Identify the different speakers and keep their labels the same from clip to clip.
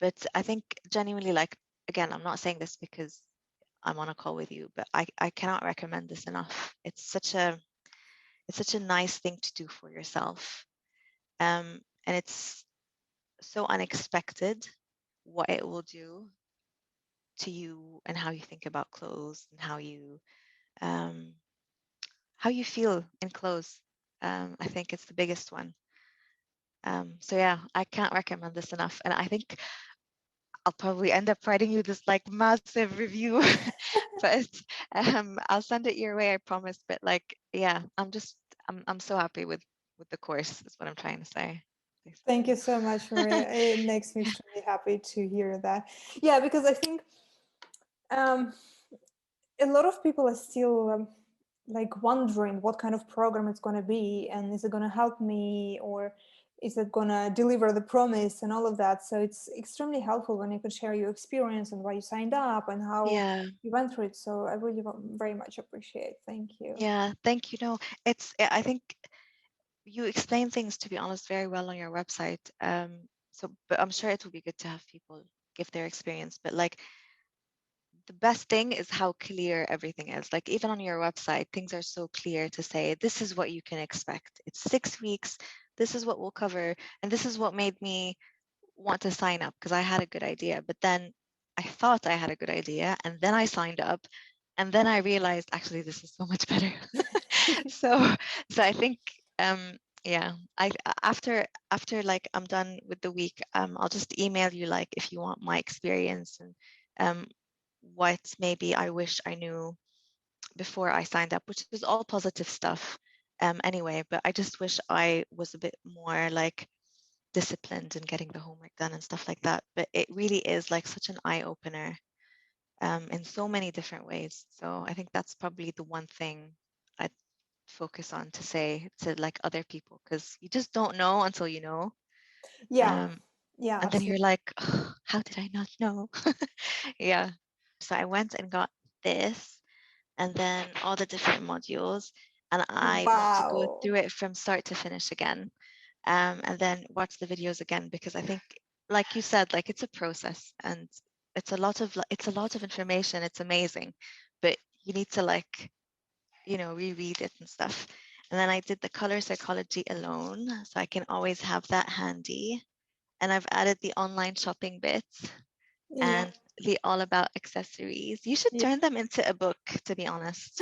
Speaker 1: But I think genuinely, like, again, I'm not saying this because I'm on a call with you, but I cannot recommend this enough. It's such a nice thing to do for yourself. And it's so unexpected what it will do to you and how you think about clothes and um, how you feel in clothes. I think it's the biggest one. So yeah, I can't recommend this enough. And I think I'll probably end up writing you this like massive review, but I'll send it your way, I promise. But like, yeah, I'm so happy with the course. Is what I'm trying to say,
Speaker 2: Thank
Speaker 1: basically.
Speaker 2: you so much, Maria. It makes me extremely happy to hear that. Yeah, because I think um, a lot of people are still like wondering what kind of program it's going to be, and is it going to help me, or is it going to deliver the promise and all of that. So it's extremely helpful when you could share your experience and why you signed up and how
Speaker 1: Yeah,
Speaker 2: you went through it. So I really very much appreciate. Thank you.
Speaker 1: yeah. Thank you. No, I think you explain things, to be honest, very well on your website. So, but I'm sure it will be good to have people give their experience. But like, the best thing is how clear everything is. Like, even on your website, things are so clear to say, this is what you can expect. It's 6 weeks. This is what we'll cover. And this is what made me want to sign up, because I had a good idea. But then I thought I had a good idea. And then I signed up. And then I realized, actually, this is so much better. so, so I think, yeah, after like I'm done with the week, I'll just email you, like, if you want my experience and um, what maybe I wish I knew before I signed up, which is all positive stuff anyway. But I just wish I was a bit more like disciplined in getting the homework done and stuff like that. But it really is like such an eye opener in so many different ways. So I think that's probably the one thing I'd focus on to say to like other people, because you just don't know until you know.
Speaker 2: Yeah,
Speaker 1: Um,
Speaker 2: yeah,
Speaker 1: and then you're
Speaker 2: absolutely.
Speaker 1: like, "Ugh, how did I not know?" Yeah. So I went and got this, and then all the different modules, and I want to go
Speaker 2: Wow.
Speaker 1: through it from start to finish again, and then watch the videos again, because I think, like you said, like, it's a process, and it's a lot of information. It's amazing, but you need to, like, reread it and stuff. And then I did the color psychology alone, so I can always have that handy. And I've added the online shopping bits
Speaker 2: Yeah.
Speaker 1: and the all about accessories. You should
Speaker 2: Yeah.
Speaker 1: turn them into a book, to be honest.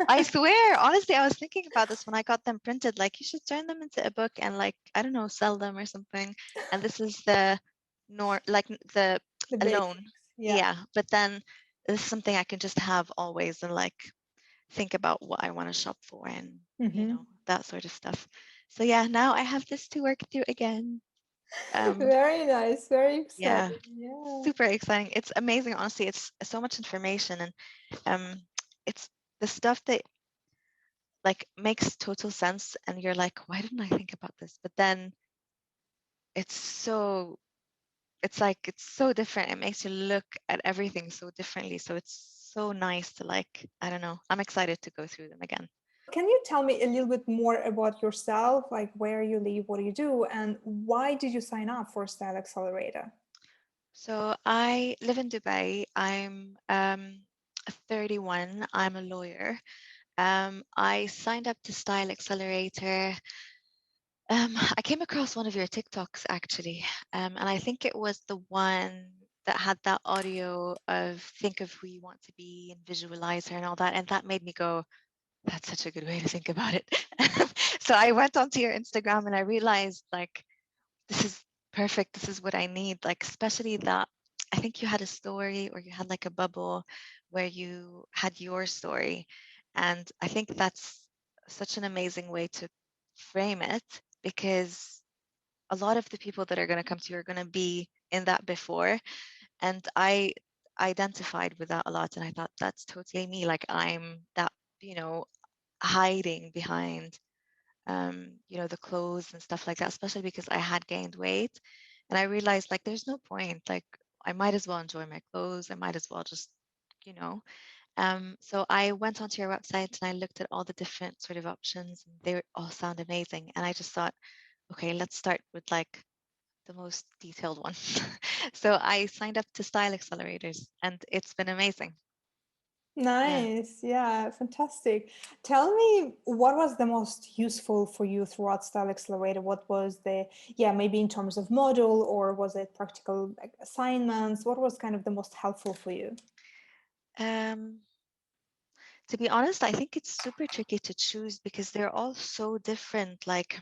Speaker 1: I swear, honestly, I was thinking about this when I got them printed. Like, you should turn them into a book and, like, I don't know, sell them or something. And this is the the
Speaker 2: The
Speaker 1: alone.
Speaker 2: basics. Yeah.
Speaker 1: Yeah. But then this is something I can just have always and, like, think about what I want to shop for and,
Speaker 2: Hmm.
Speaker 1: that sort of stuff. So yeah, now I have this to work through again. Um,
Speaker 2: Very nice. Very
Speaker 1: yeah,
Speaker 2: exciting. Yeah.
Speaker 1: super exciting. It's amazing, honestly. It's so much information, and um, it's the stuff that, like, makes total sense, and you're like, why didn't I think about this? But then it's so it's so different. It makes you look at everything so differently. So it's so nice to, like, I don't know. I'm excited to go through them again.
Speaker 2: Can you tell me a little bit more about yourself, like where you live, what do you do, and why did you sign up for Style Accelerator?
Speaker 1: So I live in Dubai. I'm 31. I'm a lawyer. I signed up to Style Accelerator. I came across one of your TikToks, actually, and I think it was the one that had that audio of think of who you want to be and visualize her and all that, and that made me go, that's such a good way to think about it. So I went onto your Instagram and I realized, like, this is perfect. This is what I need. Like, especially that I think you had a story, or you had like a bubble where you had your story. And I think that's such an amazing way to frame it, because a lot of the people that are going to come to you are going to be in that before. And I identified with that a lot. And I thought, that's totally me. Like, I'm that, you know, hiding behind the clothes and stuff like that, especially because I had gained weight. And I realized, like, there's no point. Like, I might as well enjoy my clothes. I might as well just, you know. So I went onto your website and I looked at all the different sort of options, and they all sound amazing. And I just thought, okay, let's start with, like, the most detailed one. So I signed up to Style Accelerators and it's been amazing. Yeah.
Speaker 2: Nice. Yeah, fantastic. Tell me, what was the most useful for you throughout Style Accelerator? What was the, yeah, maybe in terms of module, or was it practical like assignments? What was kind of the most helpful for you?
Speaker 1: Um, to be honest, I think it's super tricky to choose because they're all so different. Like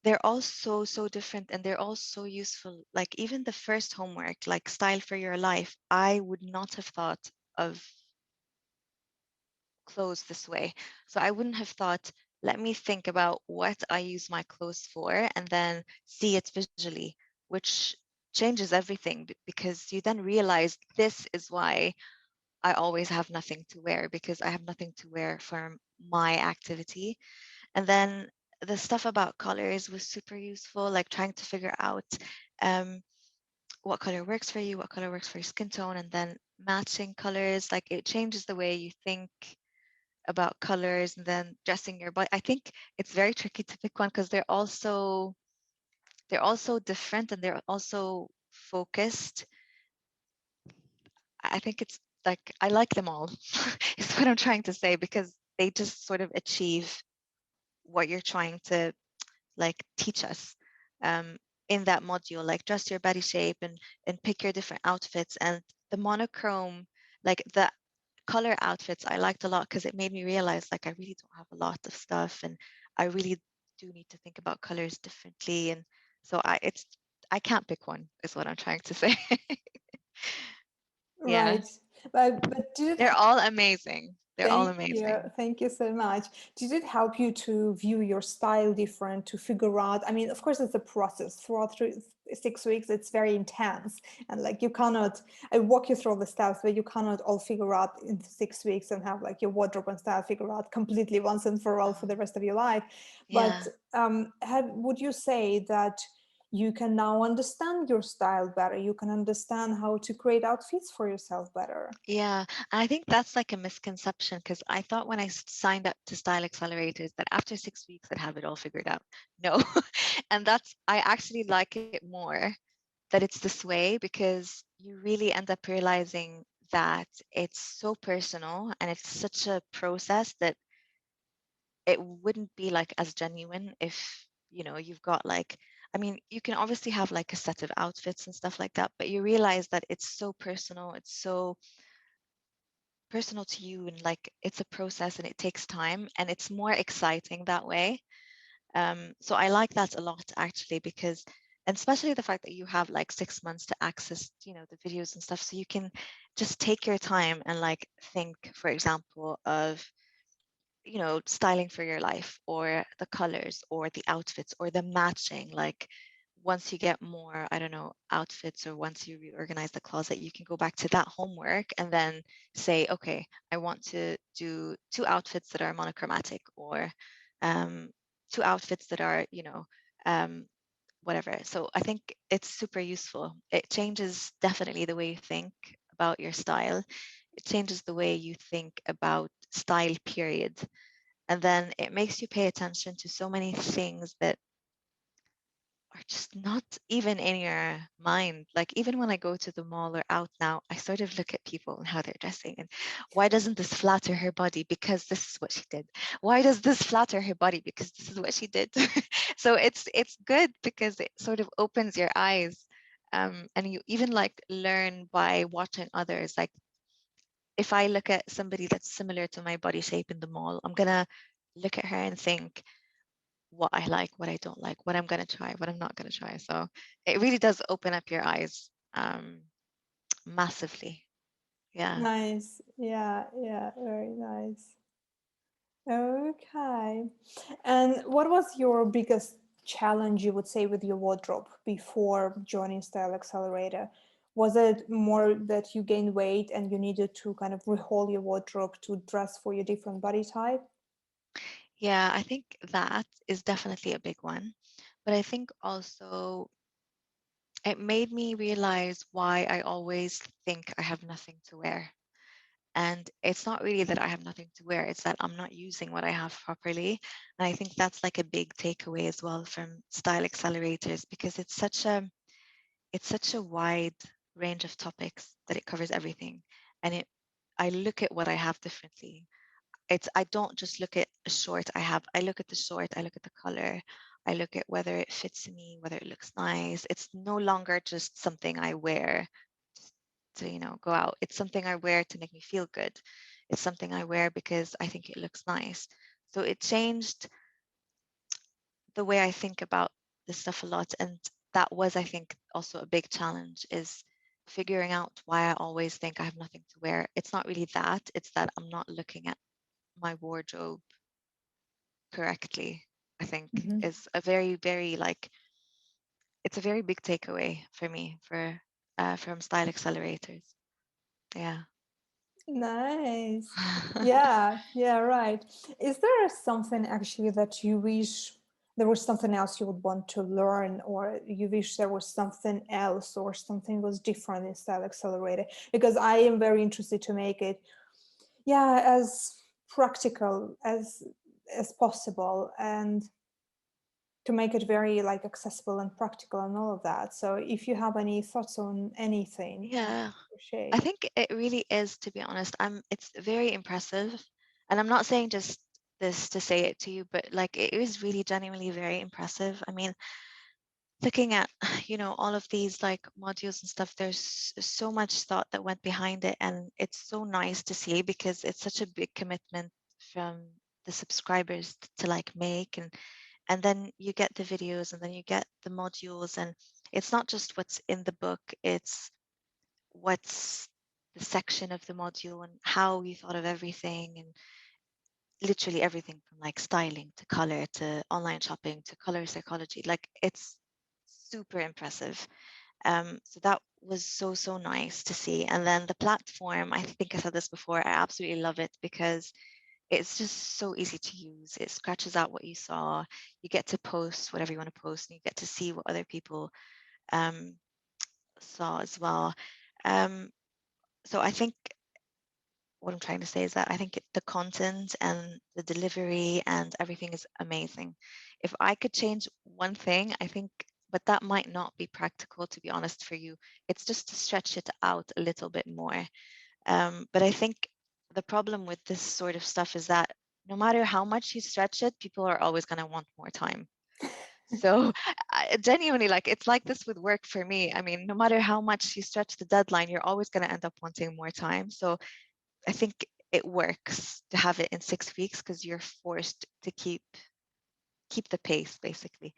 Speaker 1: they're all so different and they're all so useful. Like even the first homework, like Style for Your Life, I would not have thought of clothes this way. So I wouldn't have thought, let me think about what I use my clothes for and then see it visually, which changes everything because you then realize this is why I always have nothing to wear because I have nothing to wear for my activity. And then the stuff about colors was super useful, like trying to figure out um, what color works for you, what color works for your skin tone, and then matching colors. Like it changes the way you think about colors and then dressing your body. I think it's very tricky to pick one because they're also different and they're also focused. I think it's like I like them all. Is what I'm trying to say because they just sort of achieve what you're trying to like teach us um, in that module, like dress your body shape and pick your different outfits and the monochrome, like the color outfits I liked a lot because it made me realize like I really don't have a lot of stuff and I really do need to think about colors differently. And so I can't pick one is what I'm trying to say. Yeah.
Speaker 2: Right. But did it
Speaker 1: They're all amazing. They're all
Speaker 2: Thank you.
Speaker 1: amazing.
Speaker 2: Thank you so much. Did it help you to view your style different, to figure out? I mean, of course, it's a process. Throughout 6 weeks, it's very intense. And like you cannot, I walk you through the steps, but you cannot all figure out in 6 weeks and have like your wardrobe and style figure out completely once and for all for
Speaker 1: Mm.
Speaker 2: the rest of your life. But
Speaker 1: Yeah.
Speaker 2: would you say that you can now understand your style better? You can understand how to create outfits for yourself better?
Speaker 1: Yeah, and I think that's like a misconception because I thought when I signed up to Style Accelerators that after 6 weeks I'd have it all figured out. No, and I actually like it more that it's this way because you really end up realizing that it's so personal and it's such a process that it wouldn't be like as genuine if, you've got like, I mean, you can obviously have like a set of outfits and stuff like that, but you realize that it's so personal, it's so personal to you and like it's a process and it takes time and it's more exciting that way. So I like that a lot actually because and especially the fact that you have like 6 months to access, the videos and stuff. So you can just take your time and like think, for example, of styling for your life or the colors or the outfits or the matching. Like once you get more, I don't know, outfits or once you reorganize the closet, you can go back to that homework and then say, okay, I want to do two outfits that are monochromatic or um, two outfits that are, um, whatever. So I think it's super useful. It changes definitely the way you think about your style. It changes the way you think about style, period. And then it makes you pay attention to so many things that are just not even in your mind. Like even when I go to the mall or out now, I sort of look at people and how they're dressing and why doesn't this flatter her body? Because this is what she did. Why does this flatter her body? Because this is what she did. So it's good because it sort of opens your eyes. And you even like learn by watching others. Like if I look at somebody that's similar to my body shape in the mall, I'm gonna look at her and think what I like, what I don't like, what I'm gonna try, what I'm not gonna try. So it really does open up your eyes massively. Yeah.
Speaker 2: Nice. Yeah, yeah, very nice. Okay. And what was your biggest challenge, you would say, with your wardrobe before joining Style Accelerator? Was it more that you gained weight and you needed to kind of rehaul your wardrobe to dress for your different body type?
Speaker 1: Yeah, I think that is definitely a big one. But I think also it made me realize why I always think I have nothing to wear. And it's not really that I have nothing to wear, it's that I'm not using what I have properly. And I think that's like a big takeaway as well from Style Accelerators, because it's such a wide range of topics that it covers everything. And I look at what I have differently. I don't just look at a short I have. I look at the short, I look at the color, I look at whether it fits me, whether it looks nice. It's no longer just something I wear just to, go out. It's something I wear to make me feel good. It's something I wear because I think it looks nice. So it changed the way I think about this stuff a lot. And that was, I think, also a big challenge, is figuring out why I always think I have nothing to wear. It's not really that, it's that I'm not looking at my wardrobe correctly, I think,
Speaker 2: Mhm.
Speaker 1: is a very, very like, it's a very big takeaway for me from Style Accelerators. Yeah.
Speaker 2: Nice. Yeah, yeah, right. Is there something actually that you wish there was something else you would want to learn, or you wish there was something else or something was different in Style Accelerator? Because I am very interested to make it, yeah, as practical as possible, and to make it very like accessible and practical and all of that. So if you have any thoughts on anything,
Speaker 1: Yeah. I
Speaker 2: appreciate.
Speaker 1: think it really is, to be honest. It's very impressive. And I'm not saying just this to say it to you, but like it is really genuinely very impressive. I mean, looking at, all of these like modules and stuff, there's so much thought that went behind it. And it's so nice to see, because it's such a big commitment from the subscribers to like make, and then you get the videos, and then you get the modules, and it's not just what's in the book, it's what's the section of the module and how you thought of everything, and literally everything from like styling to color to online shopping to color psychology. Like it's super impressive. So that was so, so nice to see. And then the platform, I think I said this before, I absolutely love it because it's just so easy to use. It scratches out what you saw. You get to post whatever you want to post, and you get to see what other people um, saw as well. Um, so I think what I'm trying to say is that I think the content and the delivery and everything is amazing. If I could change one thing, I think, but that might not be practical, to be honest, for you. It's just to stretch it out a little bit more. But I think the problem with this sort of stuff is that no matter how much you stretch it, people are always going to want more time. So genuinely, like it's like this with work for me. I mean, no matter how much you stretch the deadline, you're always going to end up wanting more time. So I think it works to have it in 6 weeks because you're forced to keep the pace basically.